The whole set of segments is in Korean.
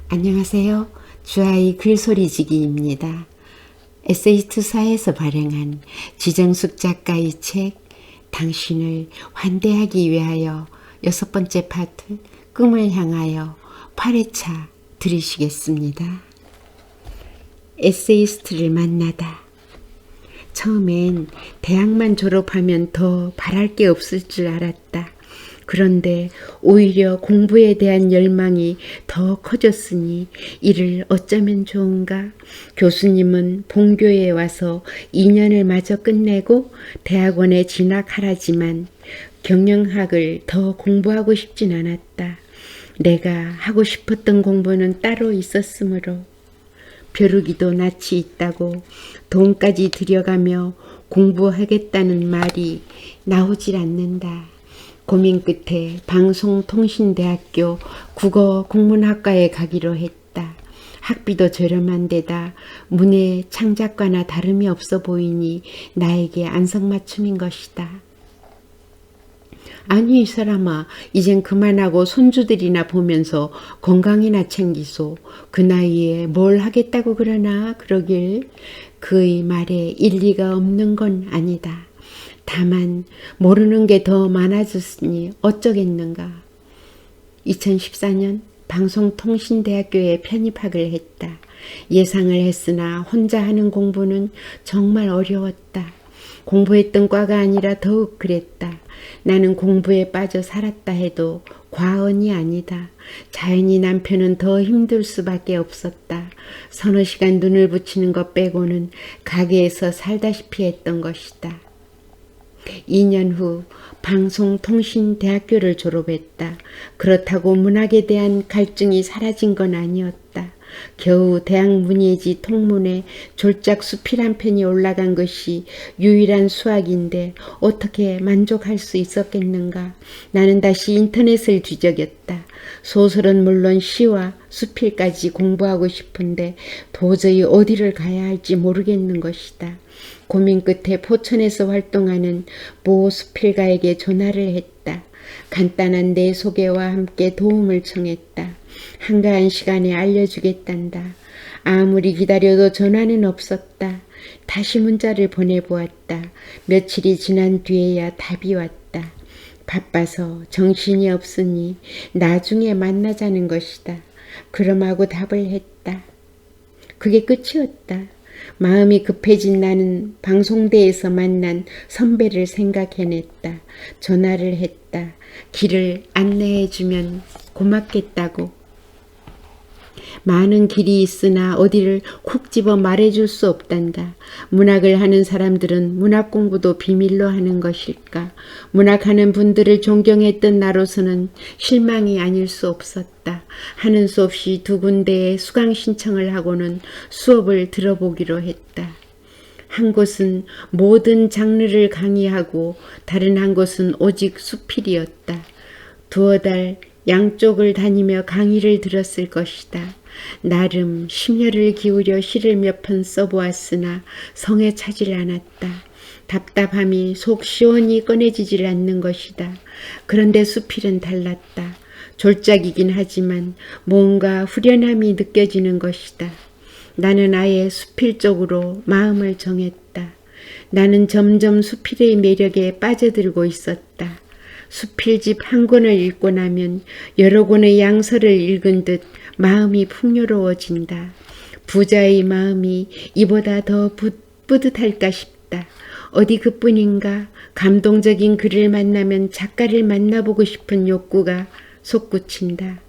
안녕하세요. 주아이 글소리지기입니다. 에세이투사에서 발행한 지정숙 작가의 책 당신을 환대하기 위하여 6번째 파트 꿈을 향하여 8회차 들으시겠습니다. 에세이스트를 만나다. 처음엔 대학만 졸업하면 더 바랄 게 없을 줄 알았다. 그런데 오히려 공부에 대한 열망이 더 커졌으니 이를 어쩌면 좋은가? 교수님은 본교에 와서 2년을 마저 끝내고 대학원에 진학하라지만 경영학을 더 공부하고 싶진 않았다. 내가 하고 싶었던 공부는 따로 있었으므로 벼르기도 낯이 있다고 돈까지 들여가며 공부하겠다는 말이 나오질 않는다. 고민 끝에 방송통신대학교 국어국문학과에 가기로 했다. 학비도 저렴한 데다 문해 창작과나 다름이 없어 보이니 나에게 안성맞춤인 것이다. 아니 이 사람아, 이젠 그만하고 손주들이나 보면서 건강이나 챙기소. 그 나이에 뭘 하겠다고 그러나 그러길. 그의 말에 일리가 없는 건 아니다. 다만 모르는 게 더 많아졌으니 어쩌겠는가. 2014년 방송통신대학교에 편입학을 했다. 예상을 했으나 혼자 하는 공부는 정말 어려웠다. 공부했던 과가 아니라 더욱 그랬다. 나는 공부에 빠져 살았다 해도 과언이 아니다. 자연히 남편은 더 힘들 수밖에 없었다. 서너 시간 눈을 붙이는 것 빼고는 가게에서 살다시피 했던 것이다. 2년 후 방송통신대학교를 졸업했다. 그렇다고 문학에 대한 갈증이 사라진 건 아니었다. 겨우 대학 문예지 통문에 졸작 수필 한 편이 올라간 것이 유일한 수학인데 어떻게 만족할 수 있었겠는가. 나는 다시 인터넷을 뒤적였다. 소설은 물론 시와 수필까지 공부하고 싶은데 도저히 어디를 가야 할지 모르겠는 것이다. 고민 끝에 포천에서 활동하는 모 수필가에게 전화를 했다. 간단한 내 소개와 함께 도움을 청했다. 한가한 시간에 알려주겠단다. 아무리 기다려도 전화는 없었다. 다시 문자를 보내보았다. 며칠이 지난 뒤에야 답이 왔다. 바빠서 정신이 없으니 나중에 만나자는 것이다. 그럼 하고 답을 했다. 그게 끝이었다. 마음이 급해진 나는 방송대에서 만난 선배를 생각해냈다. 전화를 했다. 길을 안내해주면 고맙겠다고. 많은 길이 있으나 어디를 콕 집어 말해줄 수 없단다. 문학을 하는 사람들은 문학 공부도 비밀로 하는 것일까? 문학하는 분들을 존경했던 나로서는 실망이 아닐 수 없었다. 하는 수 없이 2군데에 수강 신청을 하고는 수업을 들어보기로 했다. 한 곳은 모든 장르를 강의하고 다른 한 곳은 오직 수필이었다. 2달 양쪽을 다니며 강의를 들었을 것이다. 나름 심혈을 기울여 시를 몇 편 써보았으나 성에 차질 않았다. 답답함이 속 시원히 꺼내지질 않는 것이다. 그런데 수필은 달랐다. 졸작이긴 하지만 뭔가 후련함이 느껴지는 것이다. 나는 아예 수필 쪽으로 마음을 정했다. 나는 점점 수필의 매력에 빠져들고 있었다. 수필집 한 권을 읽고 나면 여러 권의 양서를 읽은 듯 마음이 풍요로워진다. 부자의 마음이 이보다 더 뿌듯할까 싶다. 어디 그뿐인가. 감동적인 글을 만나면 작가를 만나보고 싶은 욕구가 솟구친다.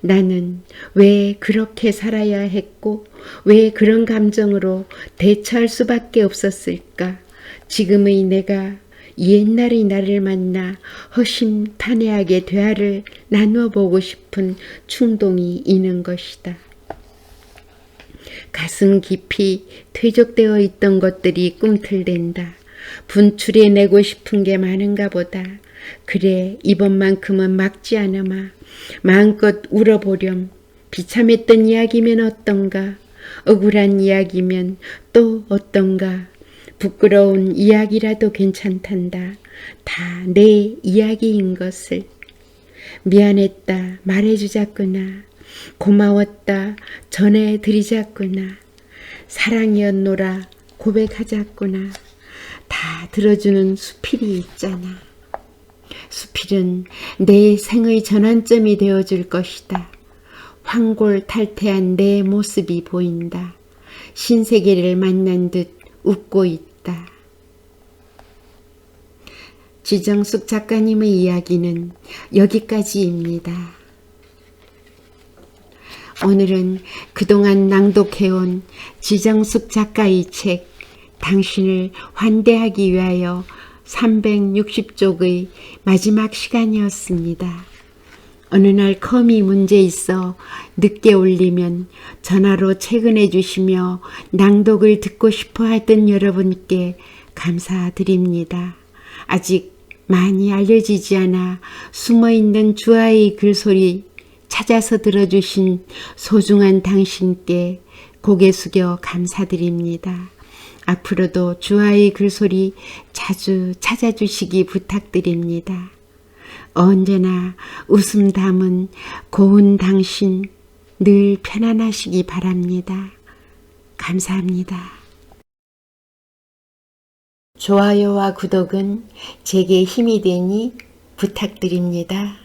나는 왜 그렇게 살아야 했고 왜 그런 감정으로 대처할 수밖에 없었을까. 지금의 내가 옛날의 나를 만나 허심탄회하게 대화를 나누어 보고 싶은 충동이 있는 것이다. 가슴 깊이 퇴적되어 있던 것들이 꿈틀댄다. 분출해내고 싶은 게 많은가 보다. 그래, 이번만큼은 막지 않으마. 마음껏 울어보렴. 비참했던 이야기면 어떤가. 억울한 이야기면 또 어떤가. 부끄러운 이야기라도 괜찮단다. 다 내 이야기인 것을. 미안했다 말해주자꾸나. 고마웠다 전해드리자꾸나. 사랑이었노라 고백하자꾸나. 다 들어주는 수필이 있잖아. 수필은 내 생의 전환점이 되어줄 것이다. 황골탈퇴한 내 모습이 보인다. 신세계를 만난 듯 웃고 있다. 지정숙 작가님의 이야기는 여기까지입니다. 오늘은 그동안 낭독해온 지정숙 작가의 책 당신을 환대하기 위하여 360쪽의 마지막 시간이었습니다. 어느 날 컴이 문제 있어 늦게 올리면 전화로 퇴근해 주시며 낭독을 듣고 싶어 하던 여러분께 감사드립니다. 아직 많이 알려지지 않아 숨어있는 주아의 글소리 찾아서 들어주신 소중한 당신께 고개 숙여 감사드립니다. 앞으로도 주아의 글소리 자주 찾아주시기 부탁드립니다. 언제나 웃음 담은 고운 당신 늘 편안하시기 바랍니다. 감사합니다. 좋아요와 구독은 제게 힘이 되니 부탁드립니다.